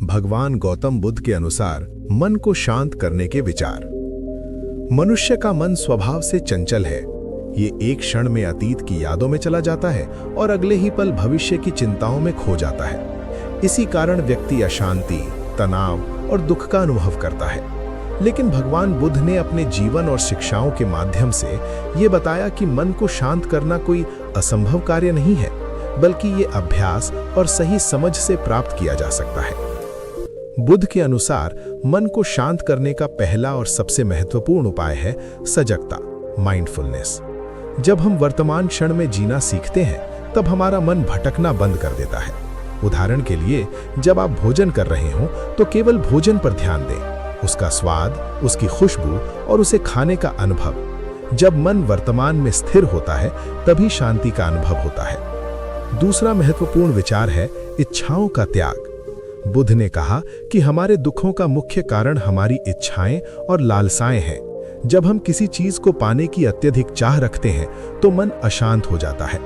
भगवान गौतम बुद्ध के अनुसार मन को शांत करने के विचार। मनुष्य का मन स्वभाव से चंचल है। ये एक क्षण में अतीत की यादों में चला जाता है और अगले ही पल भविष्य की चिंताओं में खो जाता है। इसी कारण व्यक्ति अशांति, तनाव और दुख का अनुभव करता है। लेकिन भगवान बुद्ध ने अपने जीवन और शिक्षाओं के माध्यम से ये बताया कि मन को शांत करना कोई असंभव कार्य नहीं है, बल्कि ये अभ्यास और सही समझ से प्राप्त किया जा सकता है। बुद्ध के अनुसार मन को शांत करने का पहला और सबसे महत्वपूर्ण उपाय है सजगता, माइंडफुलनेस। जब हम वर्तमान क्षण में जीना सीखते हैं, तब हमारा मन भटकना बंद कर देता है। उदाहरण के लिए, जब आप भोजन कर रहे हो तो केवल भोजन पर ध्यान दें, उसका स्वाद, उसकी खुशबू और उसे खाने का अनुभव। जब मन वर्तमान में स्थिर होता है, तभी शांति का अनुभव होता है। दूसरा महत्वपूर्ण विचार है इच्छाओं का त्याग। बुद्ध ने कहा कि हमारे दुखों का मुख्य कारण हमारी इच्छाएं और लालसाएं हैं। जब हम किसी चीज को पाने की अत्यधिक चाह रखते हैं, तो मन अशांत हो जाता है।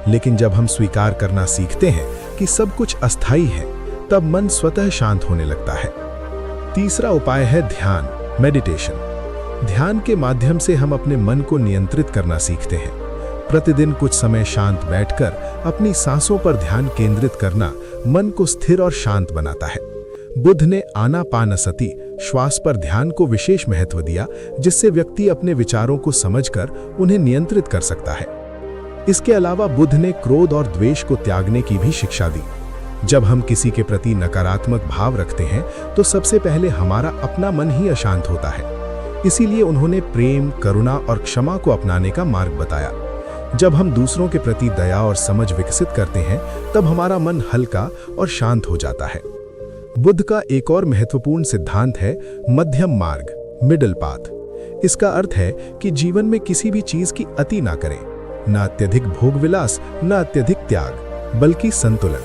लेकिन जब हम स्वीकार करना सीखते हैं कि सब कुछ अस्थायी है, तब मन स्वतः शांत होने लगता है। तीसरा उपाय है ध्यान, मेडिटेशन। ध्यान के माध्यम से हम अपने मन को नियंत्रित करना सीखते हैं। प्रतिदिन कुछ समय शांत बैठकर अपनी सांसों पर ध्यान केंद्रित करना मन को स्थिर और शांत बनाता है। बुद्ध ने आनापानसति, श्वास पर ध्यान को विशेष महत्व दिया, जिससे व्यक्ति अपने विचारों को समझकर उन्हें नियंत्रित कर सकता है। इसके अलावा बुद्ध ने क्रोध और द्वेष को त्यागने की भी शिक्षा दी। जब हम किसी के प्रति नकारात्मक भाव रखते हैं, तो सबसे पहले हमारा अपना मन ही अशांत होता है। इसीलिए उन्होंने प्रेम, करुणा और क्षमा को अपनाने का मार्ग बताया। जब हम दूसरों के प्रति दया और समझ विकसित करते हैं, तब हमारा मन हल्का और शांत हो जाता है। बुद्ध का एक और महत्वपूर्ण सिद्धांत है मध्यम मार्ग, मिडिल पाथ। इसका अर्थ है कि जीवन में किसी भी चीज की अति ना करें, न अत्यधिक भोग विलास, न अत्यधिक त्याग, बल्कि संतुलन।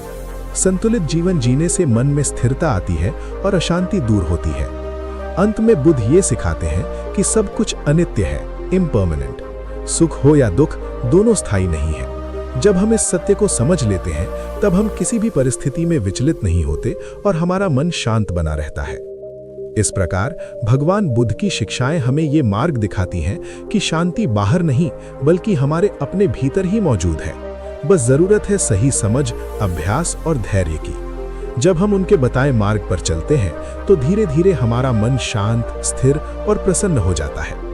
संतुलित जीवन जीने से मन में स्थिरता आती है और अशांति दूर होती है। अंत में बुद्ध ये सिखाते हैं कि सब कुछ अनित्य है, इम्पर्मानेंट। सुख हो या दुख, दोनों स्थायी नहीं है। जब हम इस सत्य को समझ लेते हैं, तब हम किसी भी परिस्थिति में विचलित नहीं होते और हमारा मन शांत बना रहता है। इस प्रकार भगवान बुद्ध की शिक्षाएं हमें ये मार्ग दिखाती हैं कि शांति बाहर नहीं, बल्कि हमारे अपने भीतर ही मौजूद है। बस जरूरत है सही समझ, अभ्यास और धैर्य की। जब हम उनके बताए मार्ग पर चलते हैं, तो धीरे धीरे हमारा मन शांत, स्थिर और प्रसन्न हो जाता है।